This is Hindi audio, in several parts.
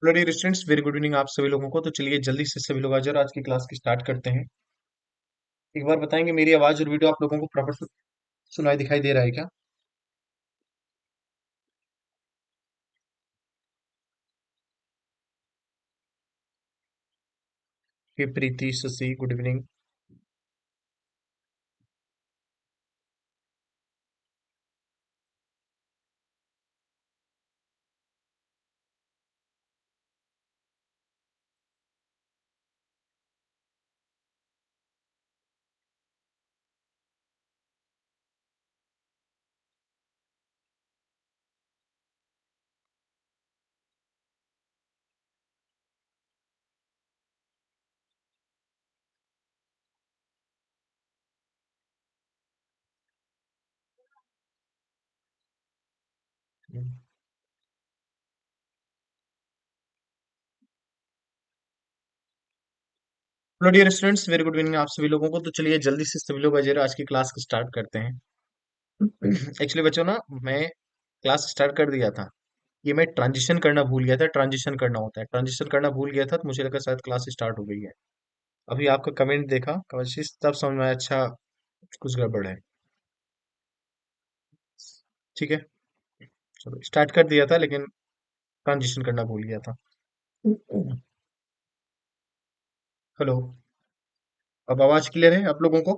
Hello dear students, very good evening आप सभी लोगों को। तो चलिए जल्दी से सभी लोग हाजिर, आज की क्लास की स्टार्ट करते हैं। एक बार बताएंगे मेरी आवाज और वीडियो आप लोगों को प्रॉपर सुनाई दिखाई दे रहा है क्या? Hey Preeti, Shashi, good evening. Hello dear students, very good evening आप सभी लोगों को। तो चलिए जल्दी से सभी लोग हाजिर, आज की क्लास को स्टार्ट करते हैं। एक्चुअली बच्चों ना, मैं क्लास स्टार्ट कर दिया था। ये मैं ट्रांजिशन करना भूल गया था। ट्रांजिशन करना होता है, ट्रांजिशन करना भूल गया था, तो मुझे लगा शायद क्लास स्टार्ट हो गई है। अभी आपका कमेंट देखा कवशिश, तब समझ में आया, अच्छा कुछ गड़बड़ है। ठीक है, चलो स्टार्ट कर दिया था, लेकिन ट्रांजिशन करना भूल गया था। हेलो, अब आवाज क्लियर है आप लोगों को?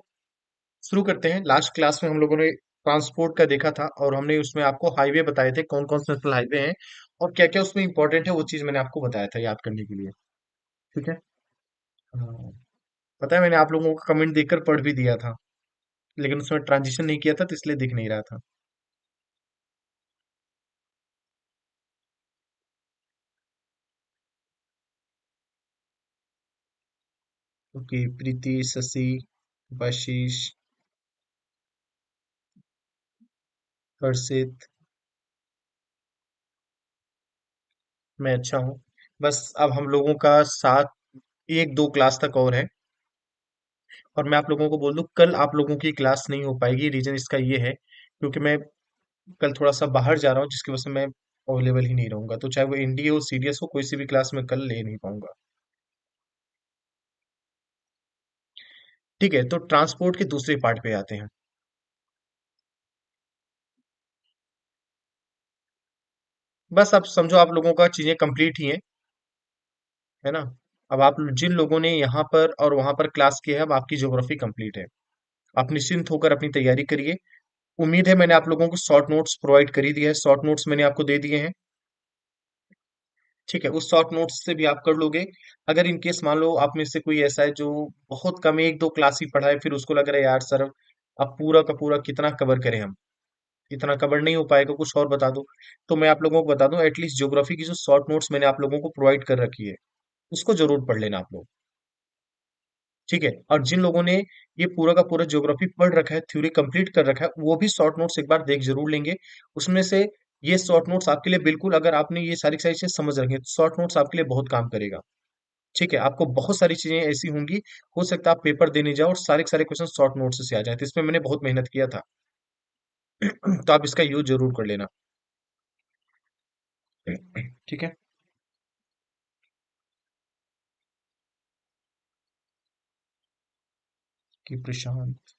शुरू करते हैं। लास्ट क्लास में हम लोगों ने ट्रांसपोर्ट का देखा था, और हमने उसमें आपको हाईवे बताए थे, कौन कौन से नेशनल हाईवे हैं और क्या क्या उसमें इंपॉर्टेंट है, वो चीज मैंने आपको बताया था याद करने के लिए। ठीक है। हाँ, पता है मैंने आप लोगों का कमेंट देखकर पढ़ भी दिया था, लेकिन उसमें ट्रांजिशन नहीं किया था, तो इसलिए दिख नहीं रहा था। ओके, प्रीति, शशि, आशीष, हर्षित, मैं अच्छा हूँ। बस अब हम लोगों का साथ एक दो क्लास तक और है। और मैं आप लोगों को बोल दूं, कल आप लोगों की क्लास नहीं हो पाएगी। रीजन इसका ये है क्योंकि मैं कल थोड़ा सा बाहर जा रहा हूँ, जिसकी वजह से मैं अवेलेबल ही नहीं रहूंगा। तो चाहे वो एनडीए हो, सीडीएस हो, कोई सी भी क्लास में कल ले नहीं पाऊंगा। ठीक है, तो ट्रांसपोर्ट के दूसरे पार्ट पे आते हैं। बस अब समझो आप लोगों का चीजें कंप्लीट ही है ना। अब आप जिन लोगों ने यहाँ पर और वहां पर क्लास किया है, अब आपकी ज्योग्राफी कंप्लीट है। आप निश्चिंत होकर अपनी तैयारी करिए। उम्मीद है मैंने आप लोगों को शॉर्ट नोट्स प्रोवाइड कर ही दिया है, शॉर्ट नोट्स मैंने आपको दे दिए हैं। ठीक है, उस शॉर्ट नोट्स से भी आप कर लोगे। अगर इन केस मान लो आप में से कोई ऐसा है जो बहुत कम एक दो क्लास ही पढ़ा है, फिर उसको लग रहा है यार सर अब पूरा का पूरा कितना कवर करें हम, इतना कवर नहीं हो पाएगा, कुछ और बता दो। तो मैं आप लोगों को बता दूं, एटलीस्ट ज्योग्राफी की जो शॉर्ट नोट्स मैंने आप लोगों को प्रोवाइड कर रखी है, उसको जरूर पढ़ लेना आप लोग। ठीक है, और जिन लोगों ने ये पूरा का पूरा ज्योग्राफी पढ़ रखा है, थ्योरी कंप्लीट कर रखा है, वो भी शॉर्ट नोट्स एक बार देख जरूर लेंगे। उसमें से ये शॉर्ट नोट्स आपके लिए बिल्कुल, अगर आपने ये सारी सारी चीजें समझ रखी है, तो शॉर्ट नोट्स आपके लिए बहुत काम करेगा। ठीक है, आपको बहुत सारी चीजें ऐसी होंगी, हो सकता है आप पेपर देने जाओ और सारे के सारे क्वेश्चन शॉर्ट नोट्स से आ जाए। तो इसमें मैंने बहुत मेहनत किया था। तो आप इसका यूज जरूर कर लेना। ठीक है। कि प्रशांत,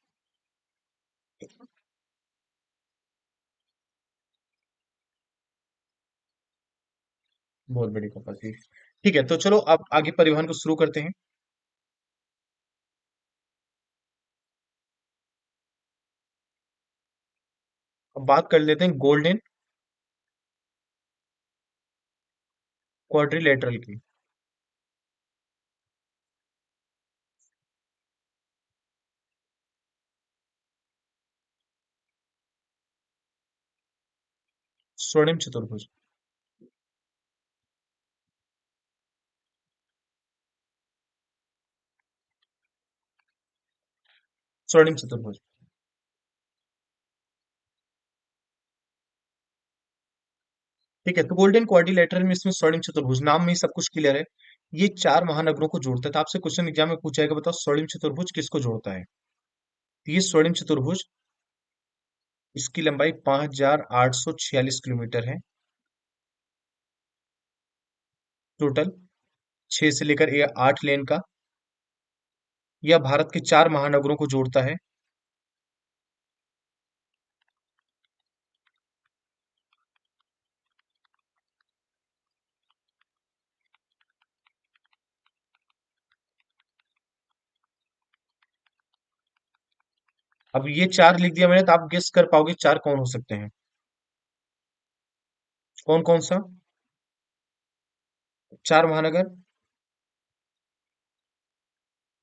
बहुत बड़ी कपासी। ठीक है, तो चलो आप आगे परिवहन को शुरू करते हैं। अब बात कर लेते हैं गोल्डन क्वाड्रिलेटरल की। स्वर्णिम चतुर्भुज। स्वर्णिम चतुर्भुज। ठीक है, तो गोल्डन क्वाड्रिलेटरल में इसमें स्वर्णिम चतुर्भुज नाम में ही सब कुछ क्लियर है। ये चार महानगरों को जोड़ता है। तो आपसे क्वेश्चन एग्जाम में पूछा जाएगा, बताओ स्वर्णिम चतुर्भुज किसको जोड़ता है? तो ये स्वर्णिम चतुर्भुज, इसकी लंबाई 5,846 किलोमीटर है। टोटल 6 से लेकर 8 लेन का। यह भारत के 4 महानगरों को जोड़ता है। अब ये 4 लिख दिया मैंने, तो आप गेस कर पाओगे 4 कौन हो सकते हैं? कौन कौन सा? 4 महानगर।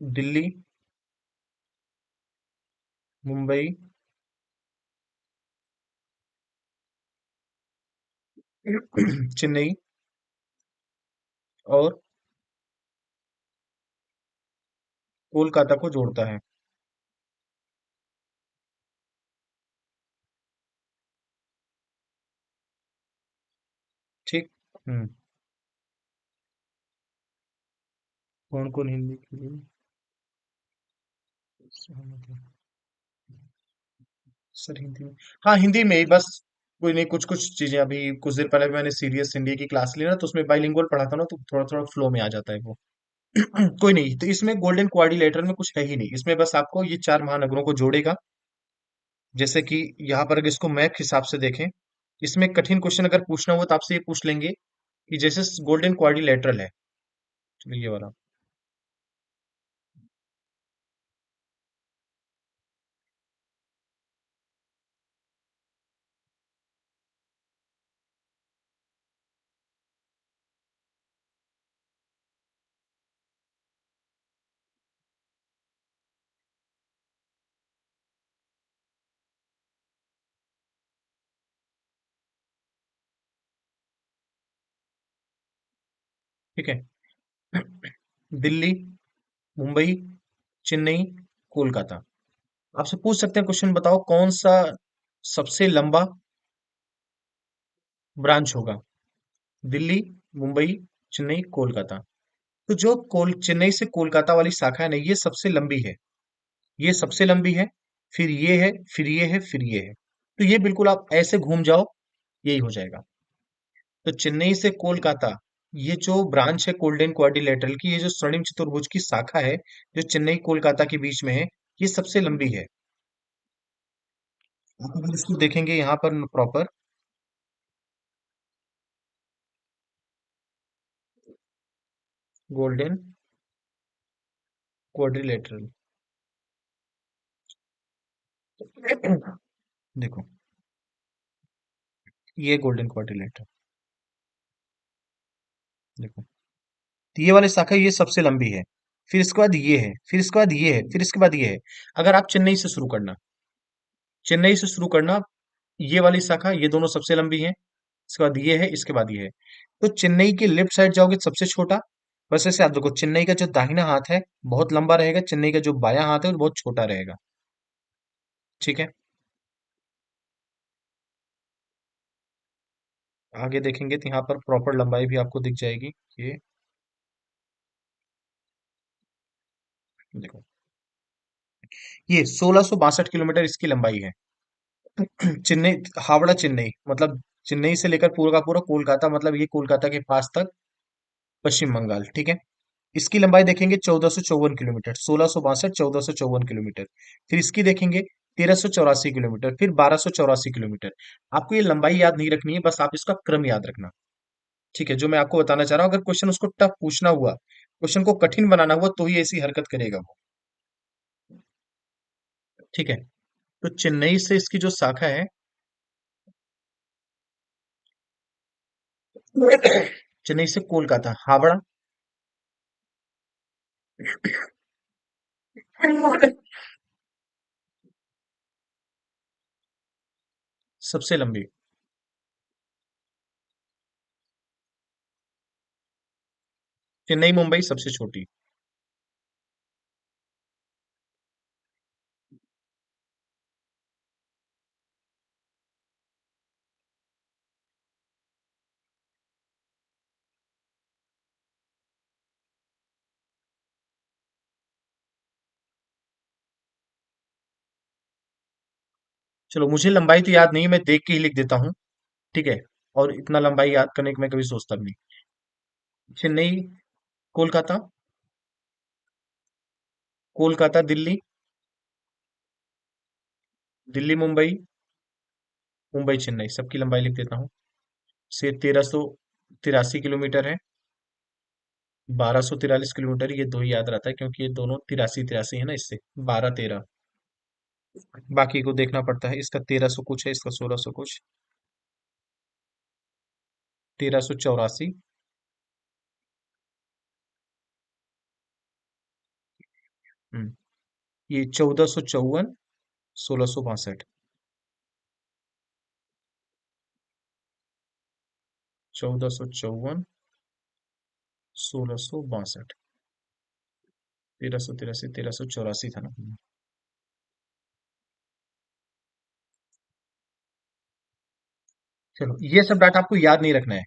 दिल्ली, मुंबई, चेन्नई और कोलकाता को जोड़ता है। ठीक। हम्म। कौन कौन हिंदी के लिए सहमत है? सर हिंदी में, हाँ हिंदी में ही बस। कोई नहीं, कुछ कुछ चीजें अभी कुछ देर पहले मैंने सीरियस हिंदी की क्लास ली ना, तो उसमें बाइलिंगुअल पढ़ा था ना, तो थोड़ा थोड़ा फ्लो में आ जाता है वो। कोई नहीं, तो इसमें गोल्डन क्वाड्रिलेटरल में कुछ है ही नहीं, इसमें बस आपको ये 4 महानगरों को जोड़ेगा। जैसे कि यहाँ पर अगर इसको मैप हिसाब से देखें, इसमें कठिन क्वेश्चन अगर पूछना हो तो आपसे ये पूछ लेंगे कि जैसे गोल्डन क्वाड्रिलेटरल है, चलिए ये वाला। ठीक है। दिल्ली, मुंबई, चेन्नई, कोलकाता। आपसे पूछ सकते हैं क्वेश्चन, बताओ कौन सा सबसे लंबा ब्रांच होगा? दिल्ली, मुंबई, चेन्नई, कोलकाता। तो जो कोल चेन्नई से कोलकाता वाली शाखा है ना, ये सबसे लंबी है। ये सबसे लंबी है, फिर ये है, फिर ये है, फिर ये है। तो ये बिल्कुल आप ऐसे घूम जाओ, यही हो जाएगा। तो चेन्नई से कोलकाता, ये जो ब्रांच है गोल्डन क्वाड्रिलेटरल की, ये जो स्वर्णिम चतुर्भुज की शाखा है, जो चेन्नई कोलकाता के बीच में है, ये सबसे लंबी है। आप अगर इसको देखेंगे यहाँ पर प्रॉपर, गोल्डन क्वाड्रिलेटरल। देखो, ये गोल्डन क्वाड्रिलेटरल। देखो, तो ये वाली शाखा ये सबसे लंबी है। फिर इसके बाद ये है, फिर इसके बाद ये है, फिर इसके बाद ये है। अगर आप चेन्नई से शुरू करना, चेन्नई से शुरू करना, ये वाली शाखा, ये दोनों सबसे लंबी है। इसके बाद ये है, इसके बाद ये है। तो चेन्नई के लेफ्ट साइड जाओगे तो सबसे छोटा। बस ऐसे आप देखो, चेन्नई का जो दाहिना हाथ है बहुत लंबा रहेगा, चेन्नई का जो बायां हाथ है वो बहुत छोटा रहेगा। ठीक है। आगे देखेंगे तो यहाँ पर प्रॉपर लंबाई भी आपको दिख जाएगी। ये देखो, ये 1662 किलोमीटर इसकी लंबाई है। चेन्नई, हावड़ा चेन्नई मतलब, चेन्नई से लेकर पूरा का पूरा कोलकाता, मतलब ये कोलकाता के पास तक, पश्चिम बंगाल। ठीक है। इसकी लंबाई देखेंगे 1454 किलोमीटर, 1662 1454 किलोमीटर। फिर इसकी देखेंगे 1384 किलोमीटर, फिर 1284 किलोमीटर। आपको ये लंबाई याद नहीं रखनी है, बस आप इसका क्रम याद रखना। ठीक है, जो मैं आपको बताना चाह रहा हूँ, अगर क्वेश्चन उसको टफ पूछना हुआ, क्वेश्चन को कठिन बनाना हुआ, तो ही ऐसी हरकत करेगा वो। ठीक है। तो चेन्नई से इसकी जो शाखा है, चेन्नई से कोलकाता, हावड़ा, सबसे लंबी। चेन्नई मुंबई सबसे छोटी। चलो, मुझे लंबाई तो याद नहीं है, मैं देख के ही लिख देता हूँ। ठीक है। और इतना लंबाई याद करने की मैं कभी सोचता भी नहीं। चेन्नई, कोलकाता, कोलकाता दिल्ली, दिल्ली मुंबई, मुंबई चेन्नई, सबकी लंबाई लिख देता हूँ। से 1383 किलोमीटर है। 1243 किलोमीटर, ये दो ही याद रहता है क्योंकि ये दोनों तिरासी तिरासी है ना, इससे 12 13। बाकी को देखना पड़ता है, इसका 1300 कुछ है, इसका 1600 कुछ। 1384। हम्म, ये 1454, 1662। 1454, 1662। 1383, 1384 था ना। चलो, ये सब डाटा आपको याद नहीं रखना है।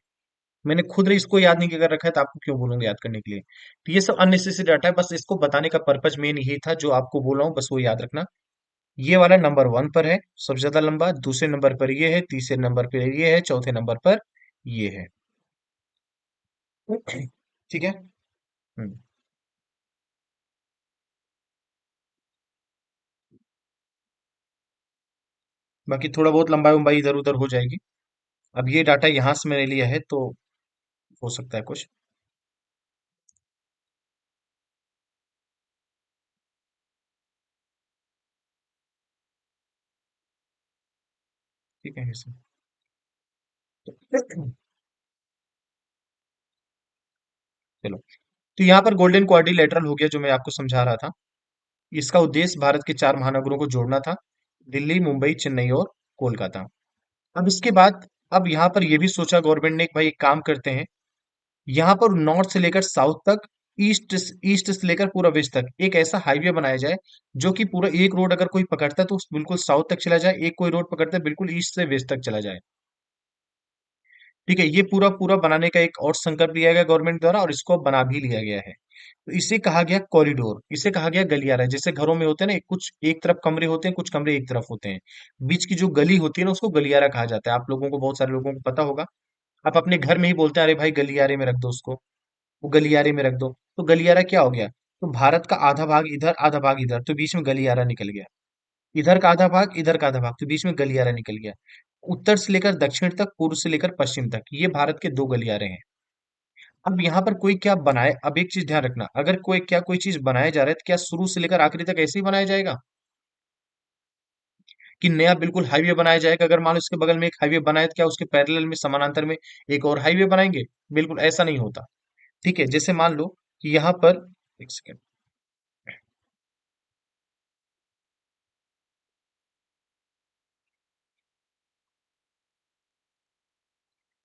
मैंने खुद इसको याद नहीं कर रखा है, तो आपको क्यों बोलूंगा याद करने के लिए। तो ये सब अननेसेसरी डाटा है, बस इसको बताने का पर्पज मेन यही था, जो आपको बोल रहा हूँ बस वो याद रखना। ये वाला नंबर वन पर है, सबसे ज्यादा लंबा। दूसरे नंबर पर ये है, तीसरे नंबर पर ये है, चौथे नंबर पर ये है। ठीक है। हम्म, बाकी थोड़ा बहुत लंबाई उम्बाई इधर उधर हो जाएगी। अब ये डाटा यहां से मैंने लिया है, तो हो सकता है कुछ। ठीक है इसे। चलो, तो यहाँ पर गोल्डन क्वाड्रिलेटरल हो गया, जो मैं आपको समझा रहा था। इसका उद्देश्य भारत के चार महानगरों को जोड़ना था, दिल्ली, मुंबई, चेन्नई और कोलकाता। अब इसके बाद, अब यहाँ पर यह भी सोचा गवर्नमेंट ने कि भाई एक काम करते हैं, यहाँ पर नॉर्थ से लेकर साउथ तक, ईस्ट ईस्ट से लेकर पूरा वेस्ट तक एक ऐसा हाईवे बनाया जाए, जो कि पूरा एक रोड अगर कोई पकड़ता है तो बिल्कुल साउथ तक चला जाए, एक कोई रोड पकड़ता है बिल्कुल ईस्ट से वेस्ट तक चला जाए। ठीक है, ये पूरा पूरा बनाने का एक और संकल्प लिया गया गवर्नमेंट द्वारा, और इसको अब बना भी लिया गया है। तो इसे कहा गया कॉरिडोर, इसे कहा गया गलियारा। जैसे घरों में होते हैं ना, कुछ एक तरफ कमरे होते हैं, कुछ कमरे एक तरफ होते हैं, बीच की जो गली होती है ना, उसको गलियारा कहा जाता है। आप लोगों को, बहुत सारे लोगों को पता होगा। आप अपने घर में ही बोलते हैं, अरे भाई गलियारे में रख दो उसको, वो गलियारे में रख दो। तो गलियारा क्या हो गया? तो भारत का आधा भाग इधर, आधा भाग इधर, तो बीच में गलियारा निकल गया। इधर का आधा भाग, इधर का आधा भाग, तो बीच में गलियारा निकल गया। उत्तर से लेकर दक्षिण तक, पूर्व से लेकर पश्चिम तक, ये भारत के दो गलियारे हैं। अब यहाँ पर कोई क्या बनाए, अब एक चीज ध्यान रखना, अगर कोई चीज बनाया जा रहा है, तो क्या शुरू से लेकर आखिरी तक ऐसे ही बनाया जाएगा? कि नया बिल्कुल हाईवे बनाया जाएगा? अगर मान लो इसके बगल में एक हाईवे बनाए, तो क्या उसके पैरेलल में समानांतर में एक और हाईवे बनाएंगे? बिल्कुल ऐसा नहीं होता। ठीक है, जैसे मान लो कि यहाँ पर, एक सेकेंड,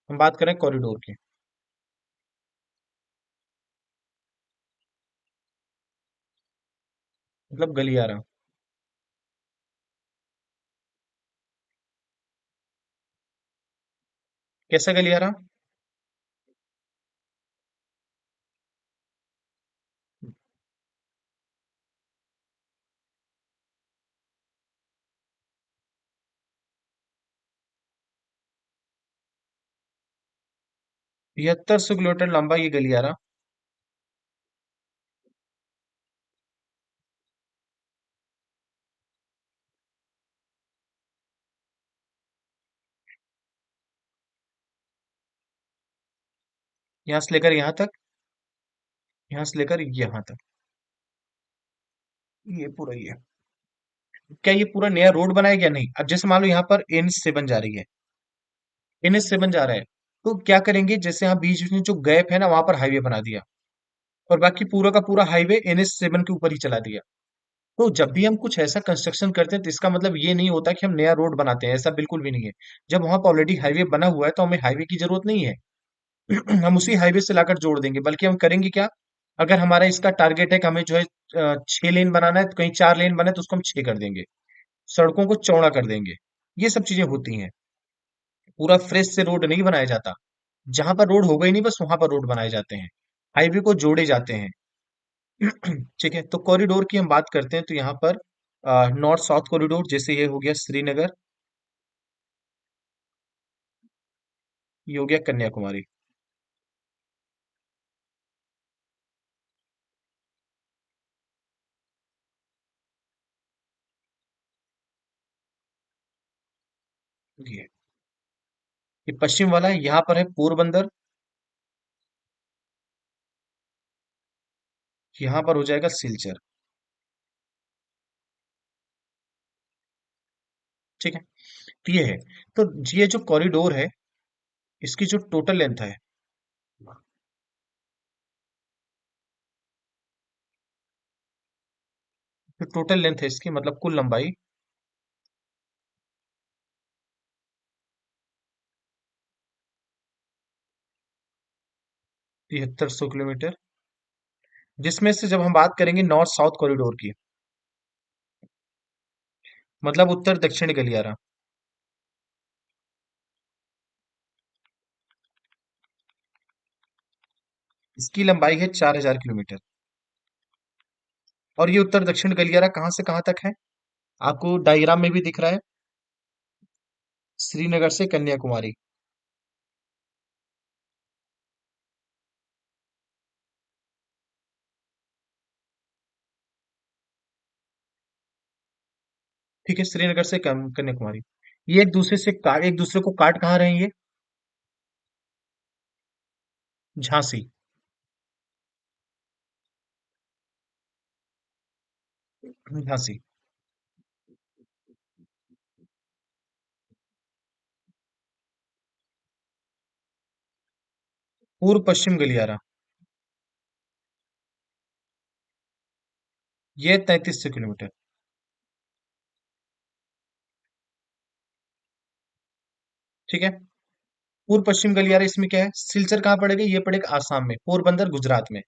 हम बात करें कॉरिडोर की। मतलब गलियारा। कैसा गलियारा? 7500 किलोमीटर लंबा ये गलियारा। यहाँ से लेकर यहाँ तक, यहाँ से लेकर यहाँ तक, ये पूरा ये। क्या ये पूरा नया रोड बनाया गया? नहीं। अब जैसे मान लो यहाँ पर NH7 जा रही है, NH7 जा रहा है, तो क्या करेंगे, जैसे यहाँ बीच बीच में जो गैप है ना, वहां पर हाईवे बना दिया, और बाकी पूरा का पूरा हाईवे NH7 के ऊपर ही चला दिया। तो जब भी हम कुछ ऐसा कंस्ट्रक्शन करते हैं, तो इसका मतलब ये नहीं होता कि हम नया रोड बनाते हैं, ऐसा बिल्कुल भी नहीं है। जब वहां पर ऑलरेडी हाईवे बना हुआ है, तो हमें हाईवे की जरूरत नहीं है। हम उसी हाईवे से लाकर जोड़ देंगे। बल्कि हम करेंगे क्या, अगर हमारा इसका टारगेट है कि हमें जो है 6 लेन बनाना है, तो कहीं 4 लेन बने तो उसको हम 6 कर देंगे, सड़कों को चौड़ा कर देंगे। ये सब चीजें होती हैं। पूरा फ्रेश से रोड नहीं बनाया जाता। जहां पर रोड होगा ही नहीं, बस वहां पर रोड बनाए जाते हैं, हाईवे को जोड़े जाते हैं। ठीक है, तो कॉरिडोर की हम बात करते हैं, तो यहाँ पर नॉर्थ साउथ कॉरिडोर, जैसे ये हो गया श्रीनगर, ये हो गया कन्याकुमारी। ये ये पश्चिम वाला है, यहाँ पर है पोरबंदर, यहाँ पर हो जाएगा सिलचर। ठीक है, तो ये है। तो ये जो कॉरिडोर है, इसकी जो टोटल लेंथ है, जो टोटल लेंथ है इसकी मतलब कुल लंबाई, 7300 किलोमीटर, जिसमें से जब हम बात करेंगे नॉर्थ साउथ कॉरिडोर की, मतलब उत्तर दक्षिण गलियारा, इसकी लंबाई है 4000 किलोमीटर। और ये उत्तर दक्षिण गलियारा कहाँ से कहाँ तक है, आपको डायग्राम में भी दिख रहा है, श्रीनगर से कन्याकुमारी। ठीक है, श्रीनगर से कन्याकुमारी। ये एक दूसरे को काट कहाँ रहे हैं ये, झांसी। झांसी। पूर्व पश्चिम गलियारा, ये 3300 किलोमीटर। ठीक है, पूर्व पश्चिम गलियारा इसमें क्या है, सिलचर कहाँ पड़ेगा, ये पड़ेगा आसाम में, पोरबंदर गुजरात में,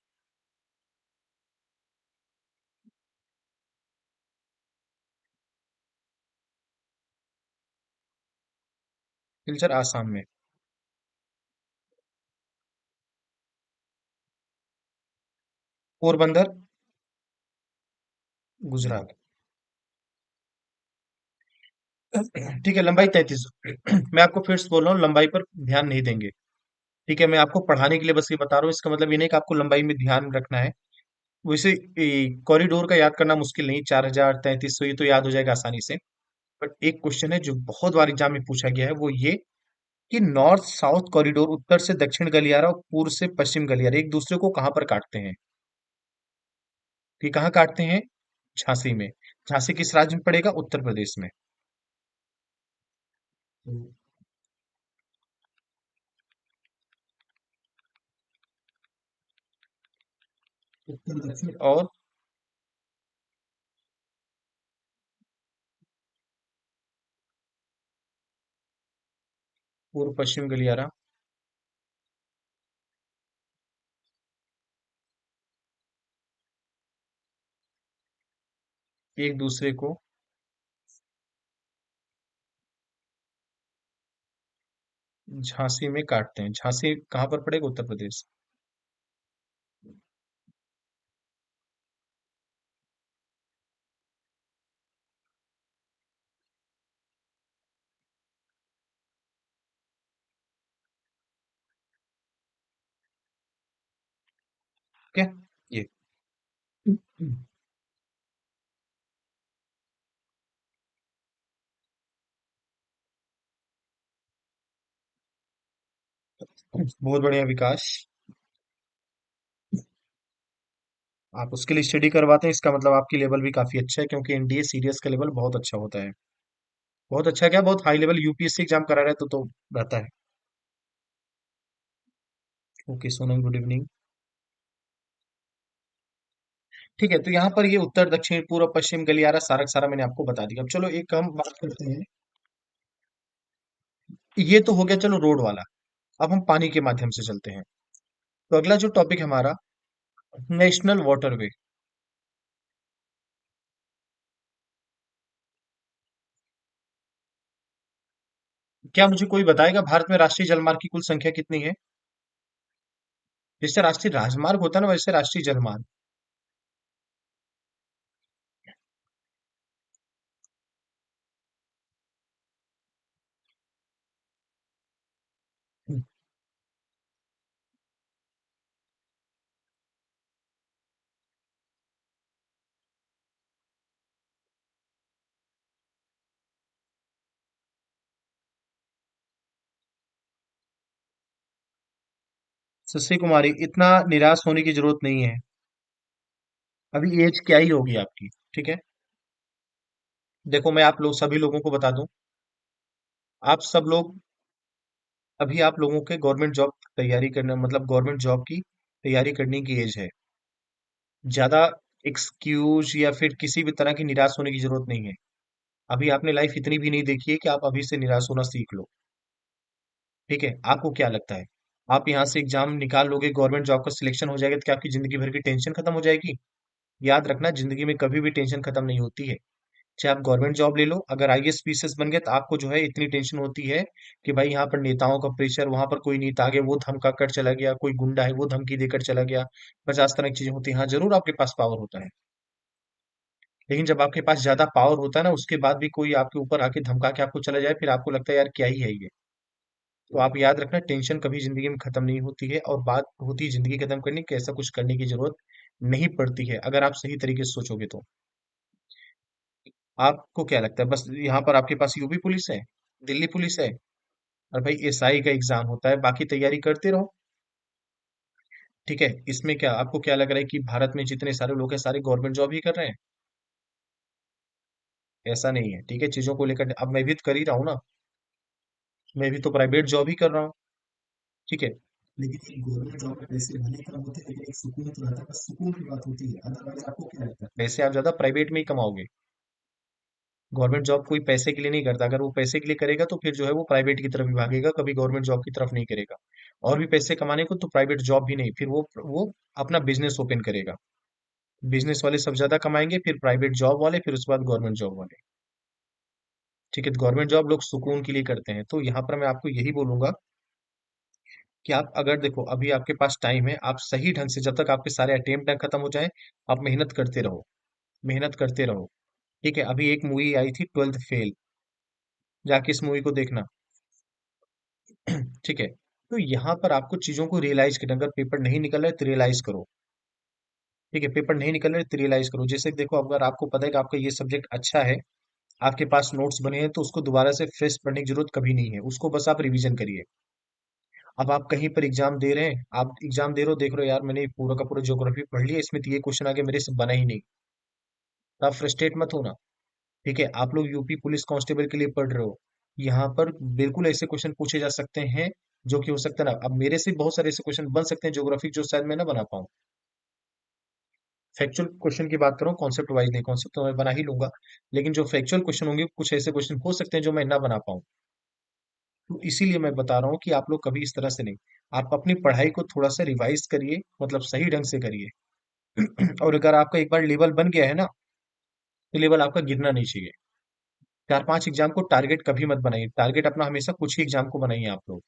सिलचर आसाम में, पोरबंदर गुजरात। ठीक है, लंबाई 33। मैं आपको फिर से बोल रहा हूँ, लंबाई पर ध्यान नहीं देंगे। ठीक है, मैं आपको पढ़ाने के लिए बस ये बता रहा हूँ, इसका मतलब ये नहीं कि आपको लंबाई में ध्यान रखना है। वैसे कॉरिडोर का याद करना मुश्किल नहीं, 4000 3300 ये तो याद हो जाएगा आसानी से। बट एक क्वेश्चन है जो बहुत बार एग्जाम में पूछा गया है, वो ये कि नॉर्थ साउथ कॉरिडोर, उत्तर से दक्षिण गलियारा और पूर्व से पश्चिम गलियारा एक दूसरे को कहाँ पर काटते हैं। तो ये कहाँ काटते हैं, झांसी में। झांसी किस राज्य में पड़ेगा, उत्तर प्रदेश में। हम्म। उत्तर दक्षिण और पूर्व पश्चिम गलियारा एक दूसरे को झांसी में काटते हैं। झांसी कहाँ पर पड़ेगा, उत्तर प्रदेश। ठीक है, ये बहुत बढ़िया विकास। आप उसके लिए स्टडी करवाते हैं, इसका मतलब आपकी लेवल भी काफी अच्छा है, क्योंकि एनडीए सीरियस का लेवल बहुत अच्छा होता है। बहुत अच्छा, क्या बहुत हाई लेवल यूपीएससी एग्जाम करा रहे हैं तो रहता है। Okay Sonam, good evening. ठीक है, तो यहाँ पर ये उत्तर दक्षिण पूर्व पश्चिम गलियारा सारा का सारा मैंने आपको बता दिया। अब चलो एक हम बात करते हैं, ये तो हो गया चलो रोड वाला। अब हम पानी के माध्यम से चलते हैं। तो अगला जो टॉपिक हमारा, नेशनल वाटरवे। क्या मुझे कोई बताएगा भारत में राष्ट्रीय जलमार्ग की कुल संख्या कितनी है। जैसे राष्ट्रीय राजमार्ग होता है ना, वैसे राष्ट्रीय जलमार्ग। शशि कुमारी, इतना निराश होने की जरूरत नहीं है। अभी एज क्या ही होगी आपकी। ठीक है। देखो, मैं आप लोग सभी लोगों को बता दूं, आप सब लोग, अभी आप लोगों के गवर्नमेंट जॉब तैयारी करना, मतलब गवर्नमेंट जॉब की तैयारी करने की एज है। ज्यादा एक्सक्यूज या फिर किसी भी तरह की निराश होने की जरूरत नहीं है। अभी आपने लाइफ इतनी भी नहीं देखी है कि आप अभी से निराश होना सीख लो। ठीक है। आपको क्या लगता है, आप यहाँ से एग्जाम निकाल लोगे, गवर्नमेंट जॉब का सिलेक्शन हो जाएगा, तो क्या आपकी जिंदगी भर की टेंशन खत्म हो जाएगी? याद रखना, जिंदगी में कभी भी टेंशन खत्म नहीं होती है। चाहे आप गवर्नमेंट जॉब ले लो, अगर आईएएस पीसीएस बन गए तो आपको जो है इतनी टेंशन होती है कि भाई यहाँ पर नेताओं का प्रेशर, वहां पर कोई नेता आगे वो धमका कर चला गया, कोई गुंडा है वो धमकी देकर चला गया। 50 तरह की चीजें होती हैं। हाँ, जरूर आपके पास पावर होता है, लेकिन जब आपके पास ज्यादा पावर होता है ना, उसके बाद भी कोई आपके ऊपर आके धमका के आपको चला जाए, फिर आपको लगता है यार क्या ही है ये। तो आप याद रखना, टेंशन कभी जिंदगी में खत्म नहीं होती है, और बात होती है जिंदगी खत्म करने की, ऐसा कुछ करने की जरूरत नहीं पड़ती है अगर आप सही तरीके से सोचोगे तो। आपको क्या लगता है, बस यहाँ पर आपके पास यूपी पुलिस है, दिल्ली पुलिस है, और भाई एसआई का एग्जाम होता है, बाकी तैयारी करते रहो। ठीक है। इसमें क्या आपको क्या लग रहा है कि भारत में जितने सारे लोग हैं सारे गवर्नमेंट जॉब ही कर रहे हैं? ऐसा नहीं है। ठीक है, चीजों को लेकर अब मैं भी तो कर ही रहा हूँ ना, मैं भी तो प्राइवेट जॉब ही कर रहा हूँ। ठीक है। लेकिन एक गवर्नमेंट जॉब में पैसे भले कम होते हैं, लेकिन एक सुकून तो रहता है, बस सुकून की बात होती है। अदरवाइज आपको क्या लगता है, पैसे आप ज्यादा प्राइवेट में ही कमाओगे। गवर्नमेंट जॉब कोई पैसे के लिए नहीं करता, अगर वो पैसे के लिए करेगा तो फिर जो है वो प्राइवेट की तरफ ही भागेगा, कभी गवर्नमेंट जॉब की तरफ नहीं करेगा। और भी पैसे कमाने को तो प्राइवेट जॉब भी नहीं, फिर वो अपना बिजनेस ओपन करेगा। बिजनेस वाले सब ज्यादा कमाएंगे, फिर प्राइवेट जॉब वाले, फिर उसके बाद गवर्नमेंट जॉब वाले। ठीक है। तो गवर्नमेंट जॉब लोग सुकून के लिए करते हैं, तो यहाँ पर मैं आपको यही बोलूंगा कि आप अगर देखो अभी आपके पास टाइम है, आप सही ढंग से जब तक आपके सारे अटेम्प्ट ना खत्म हो जाए, आप मेहनत करते रहो, मेहनत करते रहो। ठीक है। अभी एक मूवी आई थी, 12th फेल, जाके इस मूवी को देखना। ठीक है। तो यहाँ पर आपको चीजों को रियलाइज करना, अगर पेपर नहीं निकल रहा है तो रियलाइज करो। ठीक है। पेपर नहीं निकल रहा है तो रियलाइज करो। जैसे देखो, अगर आपको पता है कि आपका ये सब्जेक्ट अच्छा है, आपके पास नोट्स बने हैं, तो उसको दोबारा से फ्रेश पढ़ने की जरूरत कभी नहीं है, उसको बस आप रिवीजन करिए। अब आप कहीं पर एग्जाम दे रहे हैं, आप एग्जाम दे रहे हो, देख रहे हो यार मैंने पूरा का पूरा ज्योग्राफी पढ़ लिया, इसमें तो ये क्वेश्चन आगे मेरे से बना ही नहीं, तो आप फ्रस्ट्रेट मत होना। ठीक है। आप लोग यूपी पुलिस कांस्टेबल के लिए पढ़ रहे हो, यहाँ पर बिल्कुल ऐसे क्वेश्चन पूछे जा सकते हैं जो कि हो सकता है ना, अब मेरे से बहुत सारे ऐसे क्वेश्चन बन सकते हैं ज्योग्राफी, जो शायद मैं ना बना पाऊँ। फैक्चुअल क्वेश्चन की बात करूँ, कॉन्सेप्ट वाइज नहीं, कॉन्सेप्ट तो मैं बना ही लूंगा, लेकिन जो फैक्चुअल क्वेश्चन होंगे, कुछ ऐसे क्वेश्चन हो सकते हैं जो मैं ना बना पाऊँ। तो इसीलिए मैं बता रहा हूँ कि आप लोग कभी इस तरह से नहीं, आप अपनी पढ़ाई को थोड़ा सा रिवाइज करिए, मतलब सही ढंग से करिए। और अगर आपका एक बार लेवल बन गया है ना, तो लेवल आपका गिरना नहीं चाहिए। 4-5 एग्जाम को टारगेट कभी मत बनाइए, टारगेट अपना हमेशा कुछ ही एग्जाम को बनाइए आप लोग।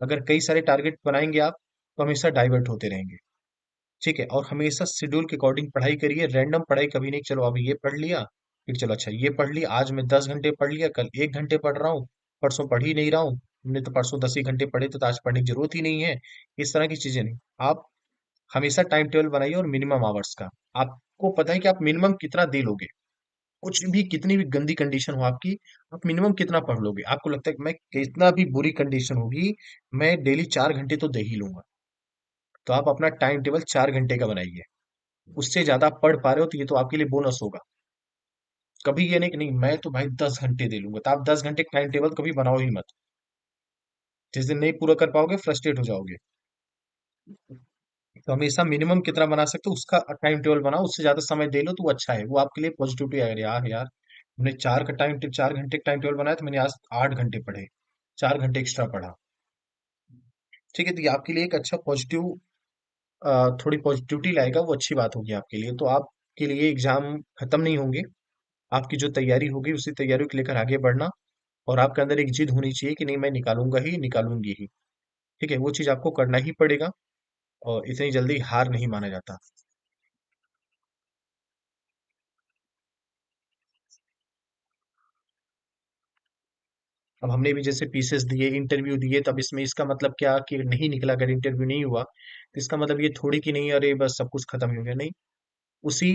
अगर कई सारे टारगेट बनाएंगे आप, तो हमेशा डाइवर्ट होते रहेंगे। ठीक है। और हमेशा शेड्यूल के अकॉर्डिंग पढ़ाई करिए, रैंडम पढ़ाई कभी नहीं। चलो अभी ये पढ़ लिया, फिर चलो अच्छा ये पढ़ लिया, आज मैं 10 घंटे पढ़ लिया, कल 1 घंटे पढ़ रहा हूँ, परसों पढ़ ही नहीं रहा हूँ, हमने तो परसों 10 ही घंटे पढ़े थे, तो आज पढ़ने की जरूरत ही नहीं है। इस तरह की चीजें नहीं। आप हमेशा टाइम टेबल बनाइए, और मिनिमम आवर्स का, आपको पता है कि आप मिनिमम कितना दे लोगे। कुछ भी, कितनी भी गंदी कंडीशन हो आपकी, आप मिनिमम कितना पढ़ लोगे? आपको लगता है कि मैं कितना भी बुरी कंडीशन होगी, मैं डेली 4 घंटे तो दे ही लूंगा। तो आप अपना टाइम टेबल 4 घंटे का बनाइए। उससे ज्यादा आप पढ़ पा रहे हो तो ये तो आपके लिए बोनस होगा। कभी ये नहीं कि नहीं मैं तो भाई 10 घंटे दे लूंगा, तो आप 10 घंटे का टाइम टेबल कभी बनाओ ही मत। जिस दिन नहीं पूरा कर पाओगे, फ्रस्ट्रेट हो जाओगे। तो हमेशा मिनिमम कितना बना सकते हो उसका टाइम टेबल बनाओ, उससे ज्यादा समय दे लो तो वो अच्छा है, वो आपके लिए पॉजिटिविटी आएगा, यार यार मैंने 4 घंटे का टाइम टेबल बनाया, तो मैंने आज 8 घंटे पढ़े, 4 घंटे एक्स्ट्रा पढ़ा। ठीक है। तो ये आपके लिए एक अच्छा पॉजिटिव, थोड़ी पॉजिटिविटी लाएगा, वो अच्छी बात होगी आपके लिए। तो आपके लिए एग्जाम खत्म नहीं होंगे, आपकी जो तैयारी होगी उसी तैयारी को लेकर आगे बढ़ना, और आपके अंदर एक जिद होनी चाहिए कि नहीं मैं निकालूंगा ही निकालूंगी ही। ठीक है। वो चीज आपको करना ही पड़ेगा, और इतनी जल्दी हार नहीं माना जाता। अब हमने भी जैसे पीसेस दिए, इंटरव्यू दिए, तब इसमें इसका मतलब क्या कि नहीं निकला, अगर इंटरव्यू नहीं हुआ तो इसका मतलब ये थोड़ी कि नहीं अरे बस सब कुछ खत्म ही हो गया, नहीं। उसी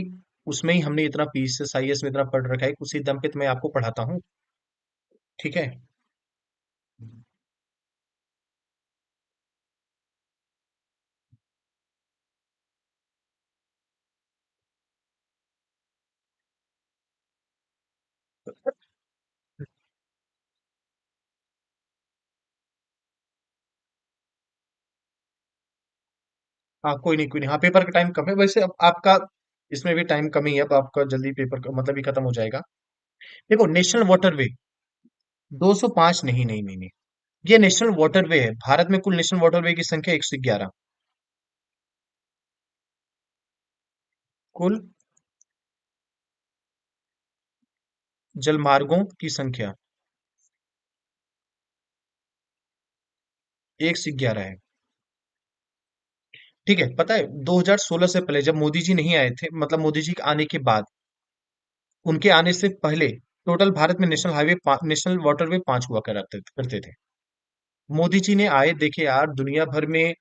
उसमें ही हमने इतना पीसेस आईएएस में इतना पढ़ रखा है कि उसी दम पे तो मैं आपको पढ़ाता हूँ। ठीक है। हाँ कोई नहीं, कोई नहीं। हाँ, पेपर का टाइम कम है वैसे। अब आपका इसमें भी टाइम कम ही है, अब आपका जल्दी पेपर का मतलब ही खत्म हो जाएगा। देखो, नेशनल वाटरवे 205 नहीं, नहीं, नहीं, नहीं। ये नेशनल वाटरवे है। भारत में कुल नेशनल वाटरवे की संख्या 111। कुल जलमार्गों की संख्या 111 है। ठीक है, पता है 2016 से पहले जब मोदी जी नहीं आए थे, मतलब मोदी जी के आने के बाद, उनके आने से पहले टोटल भारत में नेशनल वाटरवे 5 हुआ करते थे। मोदी जी ने आए, देखे यार दुनिया भर में।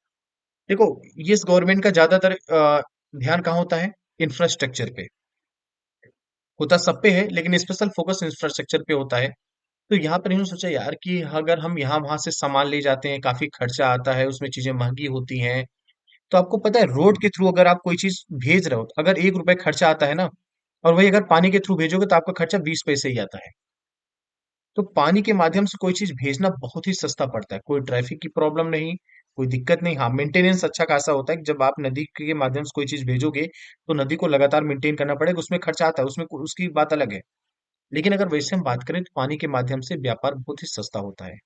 देखो, ये इस गवर्नमेंट का ज्यादातर ध्यान कहाँ होता है? इंफ्रास्ट्रक्चर पे। होता सब पे है, लेकिन स्पेशल फोकस इंफ्रास्ट्रक्चर पे होता है। तो यहाँ पर इन्होंने सोचा यार कि अगर हम यहाँ वहां से सामान ले जाते हैं, काफी खर्चा आता है, उसमें चीजें महंगी होती हैं। तो आपको पता है रोड के थ्रू अगर आप कोई चीज भेज रहे हो, तो अगर 1 रुपए खर्चा आता है ना, और वही अगर पानी के थ्रू भेजोगे तो आपका खर्चा 20 पैसे ही आता है। तो पानी के माध्यम से कोई चीज भेजना बहुत ही सस्ता पड़ता है, कोई ट्रैफिक की प्रॉब्लम नहीं, कोई दिक्कत नहीं। हाँ, मेंटेनेंस अच्छा खासा होता है कि जब आप नदी के माध्यम से कोई चीज भेजोगे, तो नदी को लगातार मेंटेन करना पड़ेगा, उसमें खर्चा आता है, उसकी बात अलग है। लेकिन अगर वैसे हम बात करें तो पानी के माध्यम से व्यापार बहुत ही सस्ता होता है।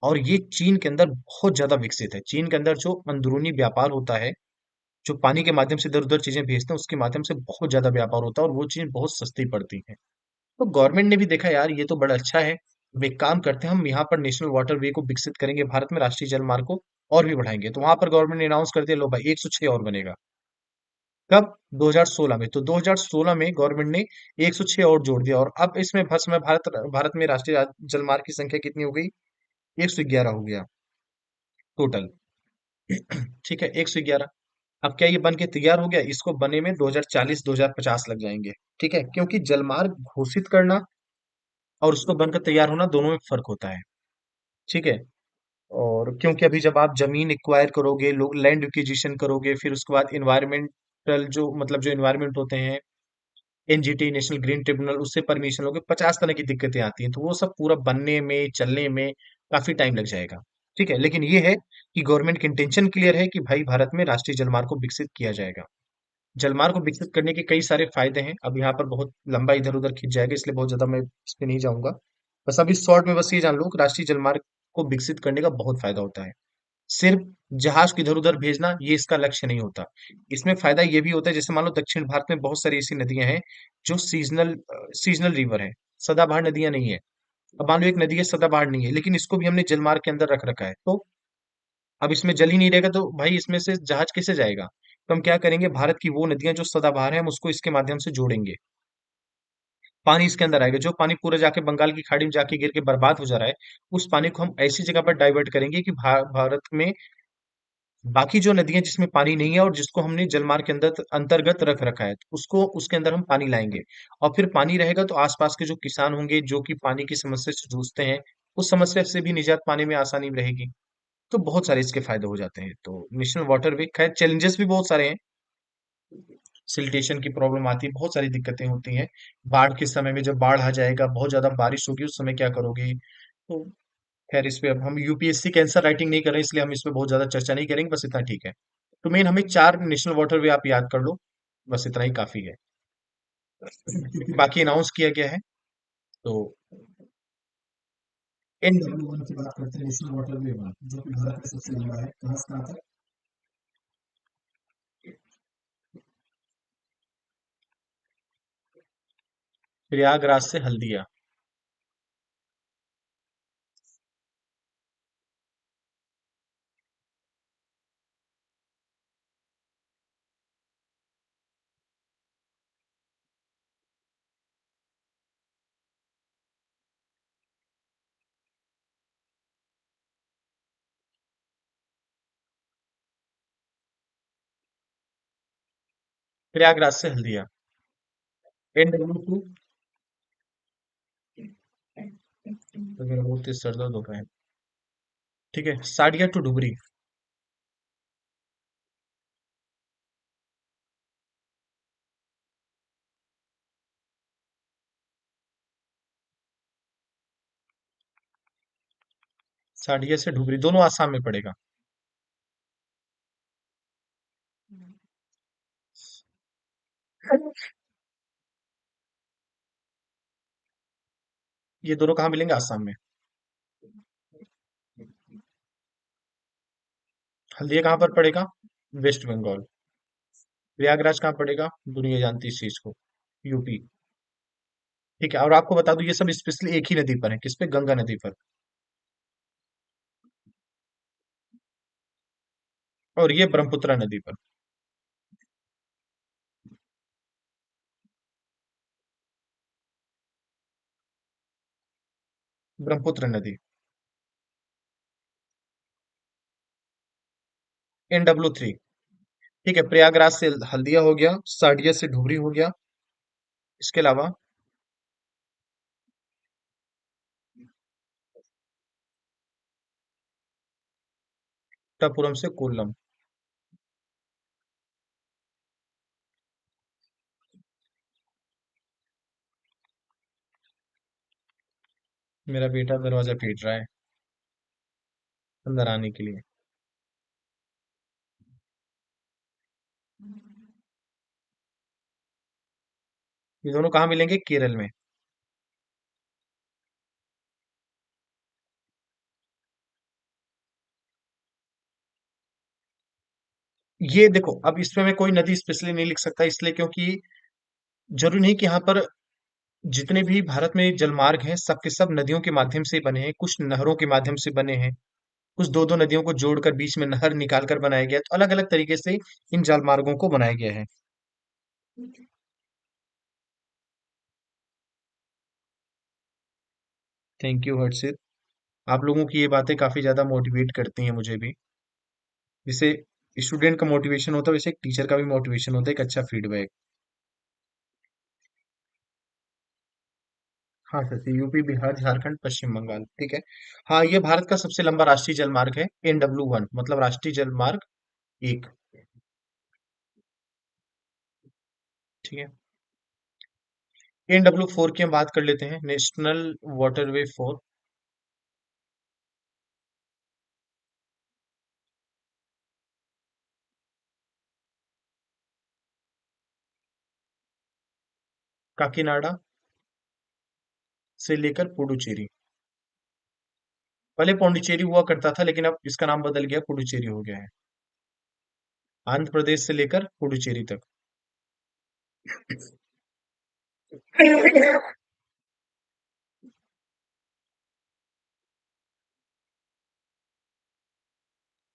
और ये चीन के अंदर बहुत ज्यादा विकसित है। चीन के अंदर जो अंदरूनी व्यापार होता है, जो पानी के माध्यम से इधर उधर चीजें भेजते हैं, उसके माध्यम से बहुत ज्यादा व्यापार होता है, और वो चीज बहुत सस्ती पड़ती है। तो गवर्नमेंट ने भी देखा यार ये तो बड़ा अच्छा है। अब एक काम करते हैं, हम यहाँ पर नेशनल वाटर वे को विकसित करेंगे, भारत में राष्ट्रीय जल मार्ग को और भी बढ़ाएंगे। तो वहां पर गवर्नमेंट ने अनाउंस कर दिया, लो भाई 106 और बनेगा। कब? 2016 में। तो 2016 में गवर्नमेंट ने 106 और जोड़ दिया, और अब इसमें भर समय भारत भारत में राष्ट्रीय जल मार्ग की संख्या कितनी हो गई? 111 हो गया टोटल। ठीक है, 111। अब क्या ये बन के तैयार हो गया? इसको बने में 2040 2050 लग जाएंगे। ठीक है, क्योंकि जलमार्ग घोषित करना और उसको बनकर तैयार होना, दोनों में फर्क होता है। ठीक है। और क्योंकि अभी जब आप जमीन एक्वायर करोगे, लोग लैंड एक्विजिशन करोगे, फिर उसके बाद इन्वायरमेंटल जो मतलब जो इन्वायरमेंट होते हैं, एनजीटी नेशनल ग्रीन ट्रिब्यूनल, उससे परमिशन लोगे, 50 तरह की दिक्कतें आती हैं। तो वो सब पूरा बनने में चलने में काफी टाइम लग जाएगा। ठीक है, लेकिन ये है कि गवर्नमेंट की इंटेंशन क्लियर है कि भाई भारत में राष्ट्रीय जलमार्ग को विकसित किया जाएगा। जलमार्ग को विकसित करने के कई सारे फायदे हैं। अब यहाँ पर बहुत लंबा इधर उधर खिंच जाएगा, इसलिए बहुत ज्यादा मैं इस पे नहीं जाऊंगा। बस अभी शॉर्ट में बस ये जान लो कि राष्ट्रीय जलमार्ग को विकसित करने का बहुत फायदा होता है। सिर्फ जहाज को इधर उधर भेजना ये इसका लक्ष्य नहीं होता। इसमें फायदा ये भी होता है, जैसे मान लो दक्षिण भारत में बहुत सारी ऐसी नदियां हैं जो सीजनल रिवर है, सदाबहार नदियां नहीं है। अब मान लो एक नदी है, सदाबहार नहीं है, लेकिन इसको भी हमने जलमार्ग के अंदर रख रखा है, तो अब इसमें जल ही नहीं रहेगा, तो भाई इसमें से जहाज कैसे जाएगा? तो हम क्या करेंगे, भारत की वो नदियां जो सदाबहार है, हम उसको इसके माध्यम से जोड़ेंगे। पानी इसके अंदर आएगा, जो पानी पूरा जाके बंगाल की खाड़ी में जाके गिर के बर्बाद हो जा रहा है, उस पानी को हम ऐसी जगह पर डाइवर्ट करेंगे कि भारत में बाकी जो नदियां जिसमें पानी नहीं है और जिसको हमने जलमार्ग के अंदर अंतर्गत रख रखा है, तो उसको उसके अंदर हम पानी लाएंगे। और फिर पानी रहेगा तो आसपास के जो किसान होंगे, जो कि पानी की समस्या से जूझते हैं, उस समस्या से भी निजात पाने में आसानी रहेगी। तो बहुत सारे इसके फायदे हो जाते हैं। तो नेशनल वाटर वे, खैर चैलेंजेस भी बहुत सारे हैं। सिल्टेशन की प्रॉब्लम आती है, बहुत सारी दिक्कतें होती हैं। बाढ़ के समय में जब बाढ़ आ जाएगा, बहुत ज्यादा बारिश होगी, उस समय क्या करोगे? तो खैर इस पे अब हम यूपीएससी के आंसर राइटिंग नहीं कर रहे हैं, इसलिए हम इस पे बहुत ज्यादा चर्चा नहीं करेंगे, बस इतना ठीक है। तो मेन हमें 4 नेशनल वाटर वे आप याद कर लो, बस इतना ही काफी है। क्योंकि बाकी अनाउंस किया गया है। तो NW1 की बात करते हैं, नेशनल वाटर वे वन, जो कि भारत में सबसे लंबा है। कहाँ से कहाँ तक? प्रयागराज से हल्दिया। प्रयागराज से हल्दिया। NW2। तो मेरा बहुत तेज सर दर्द हो रहा है। ठीक है, साडिया टू डुबरी। साडिया से ढुबरी दोनों आसाम में पड़ेगा। ये दोनों कहाँ मिलेंगे? आसाम में। हल्दिया कहाँ पर पड़ेगा? वेस्ट बंगाल। प्रयागराज कहाँ पड़ेगा? दुनिया जानती है इस चीज को। यूपी। ठीक है, और आपको बता दूं ये सब स्पेशली एक ही नदी पर है, किस पे? गंगा नदी पर। और ये ब्रह्मपुत्र नदी पर। ब्रह्मपुत्र नदी। NW3। ठीक है, प्रयागराज से हल्दिया हो गया, साडिया से ढुबरी हो गया। इसके अलावा टपुरम से कोल्लम। मेरा बेटा दरवाजा पीट रहा है अंदर आने के लिए। ये दोनों कहाँ मिलेंगे? केरल में। ये देखो, अब इसमें मैं कोई नदी स्पेशली नहीं लिख सकता, इसलिए क्योंकि जरूरी नहीं कि यहाँ पर जितने भी भारत में जलमार्ग हैं सब के सब नदियों के माध्यम से बने हैं, कुछ नहरों के माध्यम से बने हैं, कुछ दो दो नदियों को जोड़कर बीच में नहर निकालकर बनाया गया है। तो अलग अलग तरीके से इन जलमार्गों को बनाया गया है। थैंक यू हर्षित। आप लोगों की ये बातें काफी ज्यादा मोटिवेट करती हैं मुझे भी। जैसे स्टूडेंट का मोटिवेशन होता है, वैसे एक टीचर का भी मोटिवेशन होता है, एक अच्छा फीडबैक। हाँ सर, यूपी, बिहार, झारखंड, पश्चिम बंगाल, ठीक है। हाँ, ये भारत का सबसे लंबा राष्ट्रीय जलमार्ग है, NW1, मतलब राष्ट्रीय जलमार्ग एक। ठीक है। NW4 की हम बात कर लेते हैं, नेशनल वाटरवे 4। काकीनाडा से लेकर पुडुचेरी। पहले पौंडीचेरी हुआ करता था, लेकिन अब इसका नाम बदल गया, पुडुचेरी हो गया है। आंध्र प्रदेश से लेकर पुडुचेरी तक।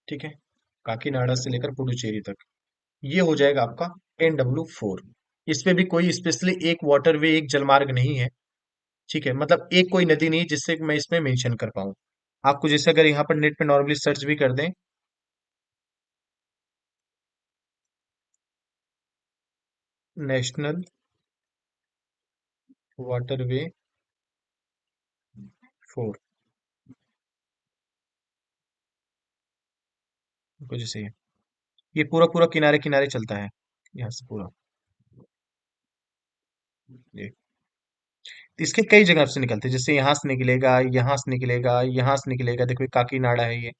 ठीक है, काकीनाडा से लेकर पुडुचेरी तक। ये हो जाएगा आपका NW4। इसमें भी कोई स्पेशली एक वाटरवे, एक जलमार्ग नहीं है। ठीक है, मतलब एक कोई नदी नहीं जिससे मैं इसमें मेंशन कर पाऊँ। आपको जैसे अगर यहाँ पर नेट पे नॉर्मली सर्च भी कर दें, नेशनल वाटरवे 4, कुछ ऐसे ही है। ये पूरा पूरा किनारे किनारे चलता है, यहाँ से पूरा। ये इसके कई जगह से निकलते हैं, जैसे यहाँ से निकलेगा, यहाँ से निकलेगा, यहाँ से निकलेगा, देखो ये काकीनाडा है ये।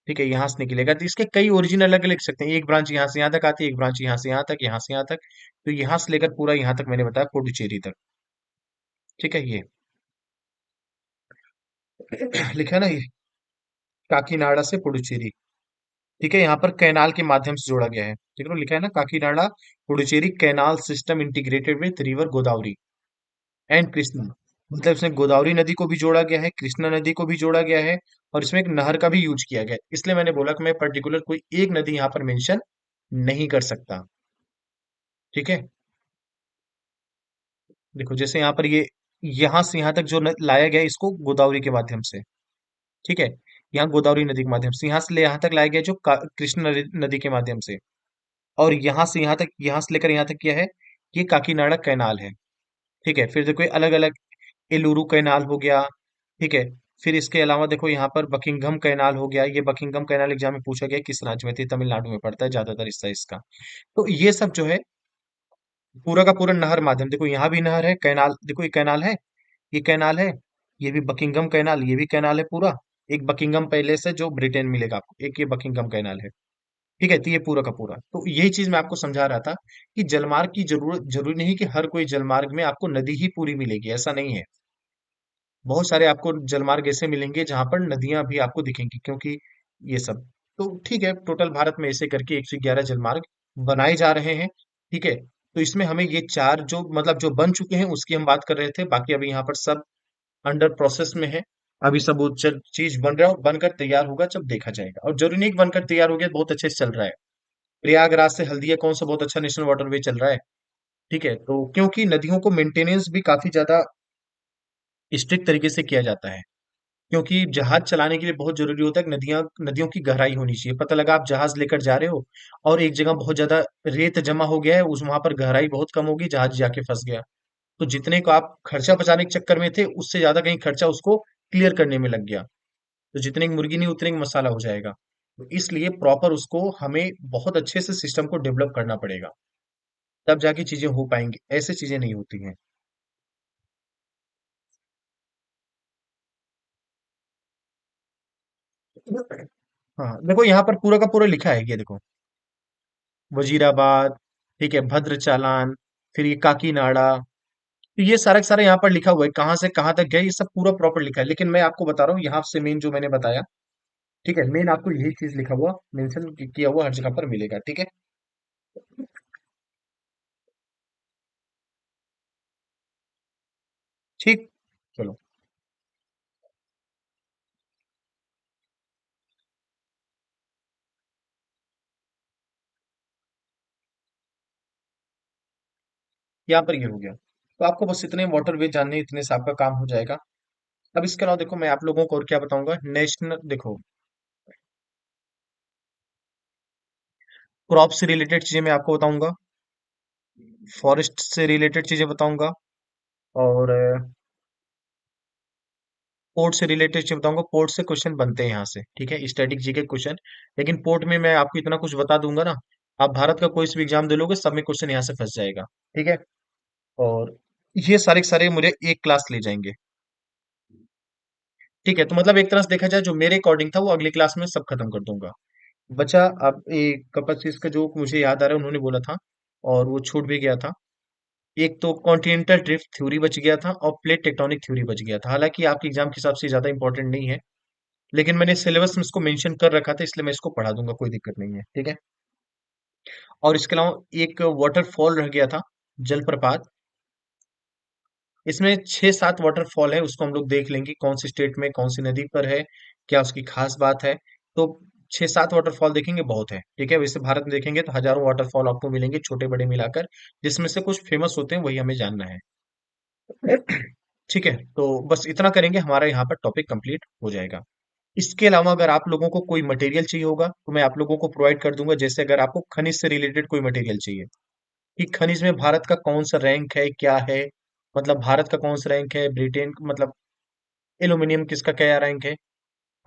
ठीक है, यहाँ से निकलेगा, तो इसके कई ओरिजिन अलग लिख सकते हैं, एक ब्रांच यहाँ से यहाँ तक आती है, एक ब्रांच यहाँ से यहाँ तक, यहाँ से यहाँ तक। तो यहाँ से लेकर पूरा यहाँ तक मैंने बताया, पुडुचेरी तक। ठीक है, ये लिखा है ना ये, काकीनाडा से पुडुचेरी। ठीक है, यहाँ पर कैनाल के माध्यम से जोड़ा गया है, ठीक है ना, लिखा है ना, Kakinada Puducherry canal system integrated with river Godavari and Krishna. मतलब इसमें गोदावरी नदी को भी जोड़ा गया है, कृष्णा नदी को भी जोड़ा गया है, और इसमें एक नहर का भी यूज किया गया है। इसलिए मैंने बोला कि मैं पर्टिकुलर कोई एक नदी यहाँ पर मेंशन नहीं कर सकता। ठीक है, देखो जैसे यहाँ पर ये, यहाँ से यहाँ तक जो लाया गया है, इसको गोदावरी के माध्यम से। ठीक है, यहाँ गोदावरी नदी के माध्यम से, यहाँ से ले यहाँ तक लाया गया जो कृष्ण नदी के माध्यम से। और यहाँ से यहाँ तक, यहाँ से लेकर यहाँ तक क्या है? ये काकीनाडा कैनाल है। ठीक है, फिर देखो ये अलग अलग, एलुरु कैनाल हो गया। ठीक है, फिर इसके अलावा देखो यहाँ पर बकिंघम कैनाल हो गया। ये बकिंघम कैनाल एग्जाम में पूछा गया किस राज्य में थे, तमिलनाडु में पड़ता है ज्यादातर हिस्सा इसका। तो ये सब जो है पूरा का पूरा नहर माध्यम, देखो यहाँ भी नहर है, कैनाल देखो, ये कैनाल है, ये कैनाल है, ये भी बकिंघम कैनाल, ये भी कैनाल है पूरा। एक बकिंगम पैलेस है जो ब्रिटेन मिलेगा आपको, एक ये बकिंगम कैनाल है। ठीक है, तो ये पूरा का पूरा, तो यही चीज मैं आपको समझा रहा था कि जलमार्ग की जरूरत, जरूरी नहीं कि हर कोई जलमार्ग में आपको नदी ही पूरी मिलेगी, ऐसा नहीं है। बहुत सारे आपको जलमार्ग ऐसे मिलेंगे जहां पर नदियां भी आपको दिखेंगी, क्योंकि ये सब, तो ठीक है, टोटल भारत में ऐसे करके 111 जलमार्ग बनाए जा रहे हैं। ठीक है, तो इसमें हमें ये चार जो मतलब जो बन चुके हैं उसकी हम बात कर रहे थे, बाकी अभी यहाँ पर सब अंडर प्रोसेस में है। अभी सब वो चीज बन रहा है, और बनकर तैयार होगा जब देखा जाएगा, और जरूरी नहीं कि बनकर तैयार हो गया, बहुत अच्छे से चल रहा है। प्रयागराज से हल्दिया कौन सा बहुत अच्छा नेशनल वाटरवे चल रहा है। ठीक है, तो क्योंकि नदियों को मेंटेनेंस भी काफी ज्यादा स्ट्रिक्ट तरीके से किया जाता है, क्योंकि जहाज चलाने के लिए बहुत जरूरी होता है कि नदियां, नदियों की गहराई होनी चाहिए। पता लगा आप जहाज लेकर जा रहे हो और एक जगह बहुत ज्यादा रेत जमा हो गया है, उस वहां पर गहराई बहुत कम होगी, जहाज जाके फंस गया, तो जितने को आप खर्चा बचाने के चक्कर में थे उससे ज्यादा कहीं खर्चा उसको क्लियर करने में लग गया, तो जितने की मुर्गी नहीं उतने की मसाला हो जाएगा। तो इसलिए प्रॉपर उसको हमें बहुत अच्छे से सिस्टम को डेवलप करना पड़ेगा, तब जाके चीजें हो पाएंगी, ऐसे चीजें नहीं होती हैं। हाँ देखो, यहाँ पर पूरा का पूरा लिखा है, ये देखो, वजीराबाद, ठीक है, भद्र चालान, फिर ये काकीनाडा, तो ये सारा का सारा यहाँ पर लिखा हुआ है, कहाँ से कहाँ तक गया ये सब पूरा प्रॉपर लिखा है, लेकिन मैं आपको बता रहा हूँ यहाँ से मेन जो मैंने बताया। ठीक है, मेन आपको यही चीज लिखा हुआ, मेंशन किया हुआ हर जगह पर मिलेगा। ठीक है, ठीक, चलो। यहाँ पर ये हो गया, तो आपको बस इतने वाटरवे जानने, इतने से आपका काम हो जाएगा। अब इसके अलावा देखो, मैं आप लोगों को और क्या बताऊंगा, नेशनल देखो, क्रॉप से रिलेटेड चीजें मैं आपको बताऊंगा, फॉरेस्ट से रिलेटेड चीजें बताऊंगा, और पोर्ट से रिलेटेड चीजें बताऊंगा। पोर्ट से क्वेश्चन बनते हैं यहाँ से, ठीक है, स्टैटिक जी के क्वेश्चन। लेकिन पोर्ट में मैं आपको इतना कुछ बता दूंगा ना, आप भारत का कोई से भी एग्जाम दे लोगे, सब में क्वेश्चन यहाँ से फंस जाएगा। ठीक है, और ये सारे के सारे मुझे एक क्लास ले जाएंगे। ठीक है, तो मतलब एक तरह से देखा जाए, जो मेरे अकॉर्डिंग था वो अगली क्लास में सब खत्म कर दूंगा। बचा अब एक कपल का जो मुझे याद आ रहा है, उन्होंने बोला था और वो छूट भी गया था। एक तो कॉन्टिनेंटल ड्रिफ्ट थ्योरी बच गया था, और प्लेट टेक्टोनिक थ्योरी बच गया था, हालांकि आपके एग्जाम के हिसाब से ज्यादा इंपॉर्टेंट नहीं है, लेकिन मैंने सिलेबस में इसको मेंशन कर रखा था, इसलिए मैं इसको पढ़ा दूंगा, कोई दिक्कत नहीं है। ठीक है, और इसके अलावा एक वाटरफॉल रह गया था, जलप्रपात। इसमें 6-7 वाटरफॉल है, उसको हम लोग देख लेंगे कौन सी स्टेट में कौन सी नदी पर है, क्या उसकी खास बात है। तो 6-7 वाटरफॉल देखेंगे बहुत है। ठीक है, वैसे भारत में देखेंगे तो हजारों वाटरफॉल आपको मिलेंगे, छोटे बड़े मिलाकर, जिसमें से कुछ फेमस होते हैं, वही हमें जानना है। ठीक है, तो बस इतना करेंगे, हमारा यहाँ पर टॉपिक कंप्लीट हो जाएगा। इसके अलावा अगर आप लोगों को कोई मटेरियल चाहिए होगा तो मैं आप लोगों को प्रोवाइड कर दूंगा, जैसे अगर आपको खनिज से रिलेटेड कोई मटेरियल चाहिए, कि खनिज में भारत का कौन सा रैंक है, क्या है, मतलब भारत का कौन सा रैंक है, ब्रिटेन मतलब एल्यूमिनियम किसका क्या रैंक है,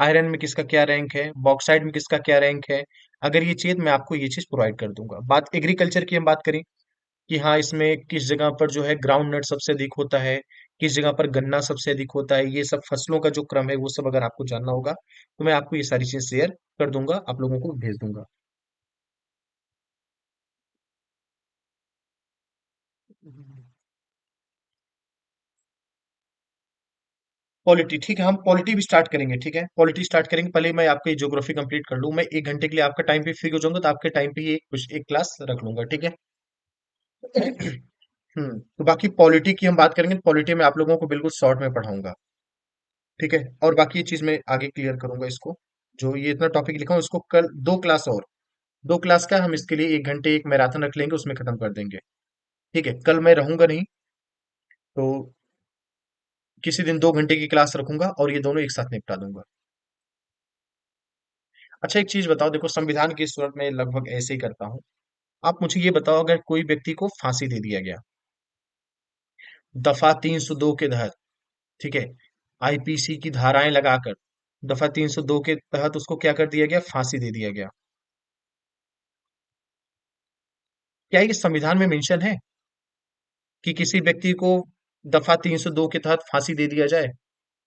आयरन में किसका क्या रैंक है, बॉक्साइड में किसका क्या रैंक है, अगर ये चीज, मैं आपको ये चीज प्रोवाइड कर दूंगा। बात एग्रीकल्चर की हम बात करें, कि हाँ इसमें किस जगह पर जो है ग्राउंड नट सबसे अधिक होता है, किस जगह पर गन्ना सबसे अधिक होता है, ये सब फसलों का जो क्रम है वो सब अगर आपको जानना होगा तो मैं आपको ये सारी चीज शेयर कर दूंगा, आप लोगों को भेज दूंगा। पॉलिटी, ठीक है, हम पॉलिटी भी स्टार्ट करेंगे। ठीक है, पॉलिटी स्टार्ट करेंगे, पहले मैं आपकी ज्योग्राफी कंप्लीट कर लूँ, मैं 1 घंटे के लिए आपका टाइम पे फ्री हो जाऊंगा, तो आपके टाइम पे ही एक कुछ एक क्लास रख लूंगा। ठीक है। तो बाकी पॉलिटी की हम बात करेंगे, पॉलिटी में आप लोगों को बिल्कुल शॉर्ट में पढ़ाऊंगा। ठीक है, और बाकी ये चीज मैं आगे क्लियर करूंगा इसको, जो ये इतना टॉपिक लिखा हूँ इसको कल दो क्लास और, दो क्लास का हम इसके लिए 1 घंटे एक मैराथन रख लेंगे, उसमें खत्म कर देंगे। ठीक है, कल मैं रहूंगा नहीं, तो किसी दिन 2 घंटे की क्लास रखूंगा और ये दोनों एक साथ निपटा दूंगा। अच्छा एक चीज बताओ, देखो संविधान की सूरत में लगभग ऐसे ही करता हूँ। आप मुझे ये बताओ, अगर कोई व्यक्ति को फांसी दे दिया गया दफा 302 के तहत, ठीक है, आईपीसी की धाराएं लगाकर दफा 302 के तहत उसको क्या कर दिया गया, फांसी दे दिया गया, क्या ये संविधान में मेंशन है कि किसी व्यक्ति को दफा 302 के तहत फांसी दे दिया जाए?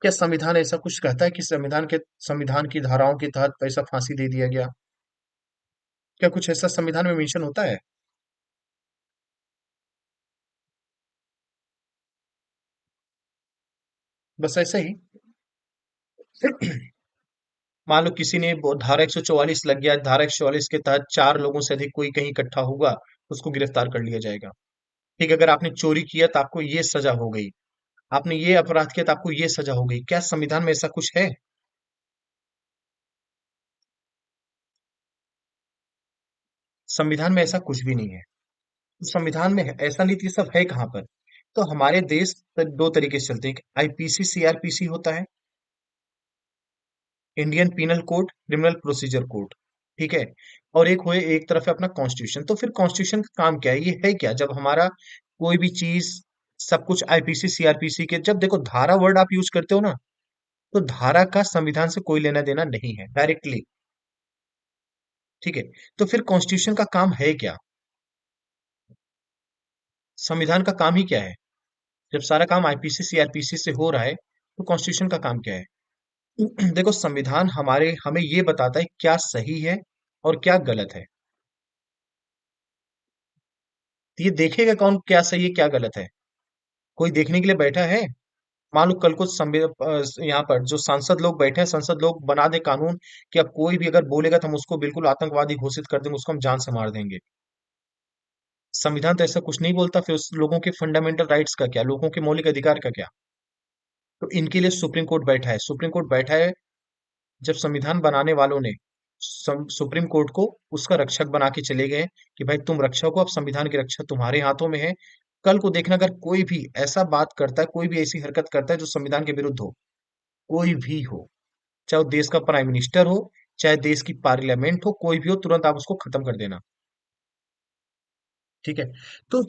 क्या संविधान ऐसा कुछ कहता है कि संविधान की धाराओं के तहत ऐसा फांसी दे दिया गया? क्या कुछ ऐसा संविधान में मेंशन होता है? बस ऐसे ही। मान लो किसी ने धारा 144 लग गया, धारा 144 के तहत चार लोगों से अधिक कोई कहीं इकट्ठा होगा, उसको गिरफ्तार कर लिया जाएगा। ठीक है, अगर आपने चोरी किया तो आपको ये सजा हो गई, आपने ये अपराध किया तो आपको ये सजा हो गई। क्या संविधान में ऐसा कुछ है? संविधान में ऐसा कुछ भी नहीं है। तो संविधान में ऐसा नीति सब है कहाँ पर? तो हमारे देश दो तरीके से चलते हैं, एक आईपीसी सीआरपीसी होता है, Indian penal code, criminal procedure code. ठीक है, और एक हुए एक तरफ है अपना कॉन्स्टिट्यूशन। तो फिर कॉन्स्टिट्यूशन का काम क्या है? ये है क्या? जब हमारा कोई भी चीज, सब कुछ आईपीसी सीआरपीसी के, जब देखो धारा वर्ड आप यूज करते हो ना, तो धारा का संविधान से कोई लेना देना नहीं है डायरेक्टली। ठीक है, तो फिर कॉन्स्टिट्यूशन का काम है क्या? संविधान का काम ही क्या है? जब सारा काम आईपीसी सीआरपीसी से हो रहा है, तो कॉन्स्टिट्यूशन का काम क्या है? देखो, संविधान हमारे हमें ये बताता है क्या सही है और क्या गलत है। तो ये देखेगा कौन क्या सही है क्या गलत है? कोई देखने के लिए बैठा है? मान लो कल को यहाँ पर जो सांसद लोग बैठे हैं, संसद लोग बना दे कानून कि अब कोई भी अगर बोलेगा तो हम उसको बिल्कुल आतंकवादी घोषित कर देंगे, उसको हम जान से मार देंगे। संविधान तो ऐसा कुछ नहीं बोलता, फिर उस लोगों के फंडामेंटल राइट्स का क्या, लोगों के मौलिक अधिकार का क्या? तो इनके लिए सुप्रीम कोर्ट बैठा है। सुप्रीम कोर्ट बैठा है जब संविधान बनाने वालों ने सुप्रीम कोर्ट को उसका रक्षक बना के चले गए कि भाई तुम रक्षक हो, अब संविधान की रक्षा तुम्हारे हाथों में है। कल को देखना, अगर कोई भी ऐसा बात करता है, कोई भी ऐसी हरकत करता है जो संविधान के विरुद्ध हो, कोई भी हो, चाहे वो देश का प्राइम मिनिस्टर हो, चाहे देश की पार्लियामेंट हो, कोई भी हो, तुरंत आप उसको खत्म कर देना। ठीक है, तो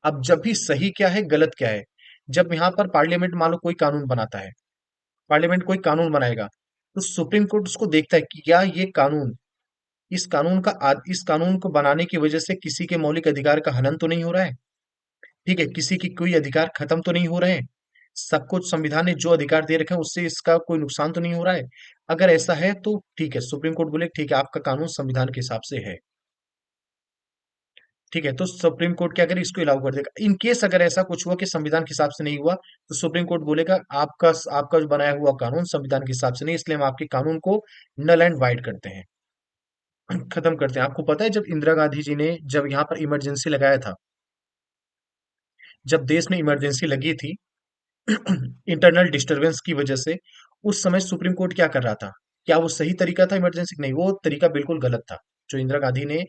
अब जब भी सही क्या है गलत क्या है, जब यहाँ पर पार्लियामेंट मान लो कोई कानून बनाता है, पार्लियामेंट कोई कानून बनाएगा, तो सुप्रीम कोर्ट उसको देखता है कि क्या ये कानून, इस कानून को बनाने की वजह से किसी के मौलिक अधिकार का हनन तो नहीं हो रहा है? ठीक है, किसी की कोई अधिकार खत्म तो नहीं हो रहे हैं? सबको संविधान ने जो अधिकार दे रखे हैं उससे इसका कोई नुकसान तो नहीं हो रहा है? अगर ऐसा है तो ठीक है, सुप्रीम कोर्ट बोले ठीक है आपका कानून संविधान के हिसाब से है। ठीक है, तो सुप्रीम कोर्ट क्या करे, इसको अलाउ कर देगा। इन केस अगर ऐसा कुछ हुआ कि संविधान के हिसाब से नहीं हुआ, तो सुप्रीम कोर्ट बोलेगा आपका आपका जो बनाया हुआ कानून संविधान के हिसाब से नहीं, इसलिए हम आपके कानून को नल एंड वाइड करते हैं, खत्म करते हैं। आपको पता है जब इंदिरा गांधी जी ने जब यहाँ पर इमरजेंसी लगाया था, जब देश में इमरजेंसी लगी थी इंटरनल डिस्टरबेंस की वजह से, उस समय सुप्रीम कोर्ट क्या कर रहा था? क्या वो सही तरीका था इमरजेंसी? नहीं, वो तरीका बिल्कुल गलत था। जो इंदिरा गांधी ने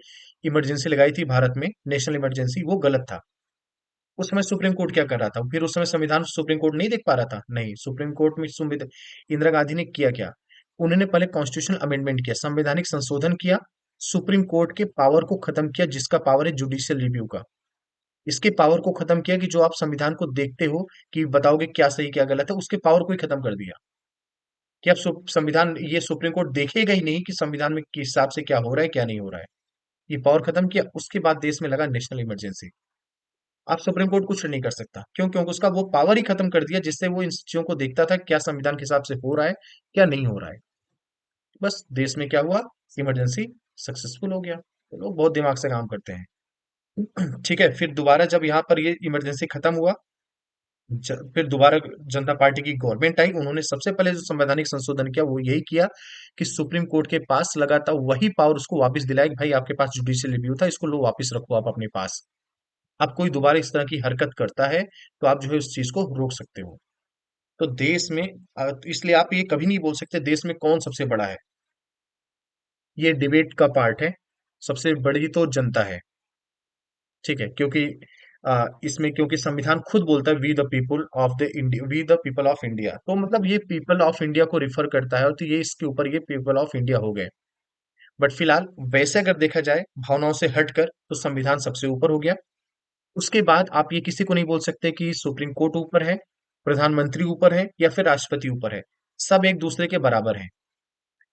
इमरजेंसी लगाई थी भारत में, नेशनल इमरजेंसी, वो गलत था। उस समय सुप्रीम कोर्ट क्या कर रहा था? फिर उस समय संविधान सुप्रीम कोर्ट नहीं देख पा रहा था? नहीं, सुप्रीम कोर्ट में इंदिरा गांधी ने किया क्या? उन्होंने पहले कॉन्स्टिट्यूशनल अमेंडमेंट किया, संवैधानिक संशोधन किया, सुप्रीम कोर्ट के पावर को खत्म किया, जिसका पावर है जुडिशियल रिव्यू का। इसके पावर को खत्म किया कि जो आप संविधान को देखते हो कि बताओगे क्या सही क्या गलत है, उसके पावर को ही खत्म कर दिया कि अब संविधान, ये सुप्रीम कोर्ट देखेगा ही नहीं कि संविधान में किस हिसाब से क्या हो रहा है क्या नहीं हो रहा है। ये पावर खत्म किया, उसके बाद देश में लगा नेशनल इमरजेंसी। आप सुप्रीम कोर्ट कुछ नहीं कर सकता, क्यों? क्योंकि उसका वो पावर ही खत्म कर दिया जिससे वो इन चीजों को देखता था क्या संविधान के हिसाब से हो रहा है क्या नहीं हो रहा है। बस देश में क्या हुआ, इमरजेंसी सक्सेसफुल हो गया। तो लोग बहुत दिमाग से काम करते हैं। ठीक है, फिर दोबारा जब यहाँ पर ये इमरजेंसी खत्म हुआ, फिर दोबारा जनता पार्टी की गवर्नमेंट आई, उन्होंने सबसे पहले जो संवैधानिक संशोधन किया वो यही किया कि सुप्रीम कोर्ट के पास लगातार वही पावर उसको वापस दिलाया कि भाई आपके पास जुडिशियल रिव्यू था, इसको लो वापस रखो आप अपने पास। अब कोई दोबारा इस तरह की हरकत करता है तो आप जो है उस चीज को रोक सकते हो। तो देश में इसलिए आप ये कभी नहीं बोल सकते देश में कौन सबसे बड़ा है। ये डिबेट का पार्ट है। सबसे बड़ी तो जनता है। ठीक है, क्योंकि इसमें क्योंकि संविधान खुद बोलता है we the people of the India, we the people of India, तो मतलब ये पीपल ऑफ इंडिया को रिफर करता है, तो ये इसके ऊपर ये पीपल ऑफ इंडिया हो गए। बट फिलहाल वैसे अगर देखा जाए भावनाओं से हटकर, तो संविधान सबसे ऊपर हो गया। उसके बाद आप ये किसी को नहीं बोल सकते कि सुप्रीम कोर्ट ऊपर है, प्रधानमंत्री ऊपर है या फिर राष्ट्रपति ऊपर है। सब एक दूसरे के बराबर हैं।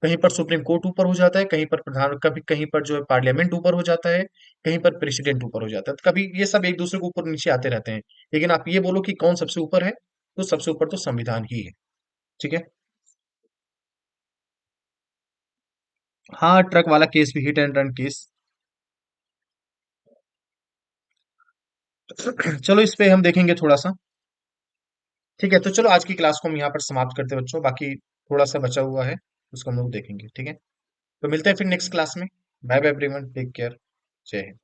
कहीं पर सुप्रीम कोर्ट ऊपर हो जाता है, कहीं पर प्रधान, कभी कहीं पर जो है पार्लियामेंट ऊपर हो जाता है, कहीं पर प्रेसिडेंट ऊपर हो जाता है। तो कभी ये सब एक दूसरे को ऊपर नीचे आते रहते हैं। लेकिन आप ये बोलो कि कौन सबसे ऊपर है, तो सबसे ऊपर तो संविधान ही है। ठीक है। हाँ, ट्रक वाला केस भी हिट एंड रन केस। चलो इस पे हम देखेंगे थोड़ा सा। ठीक है, तो चलो आज की क्लास को हम यहाँ पर समाप्त करते हैं बच्चों, बाकी थोड़ा सा बचा हुआ है उसको हम लोग देखेंगे, ठीक है। तो मिलते हैं फिर नेक्स्ट क्लास में। Bye bye everyone, take care. जय हिंद।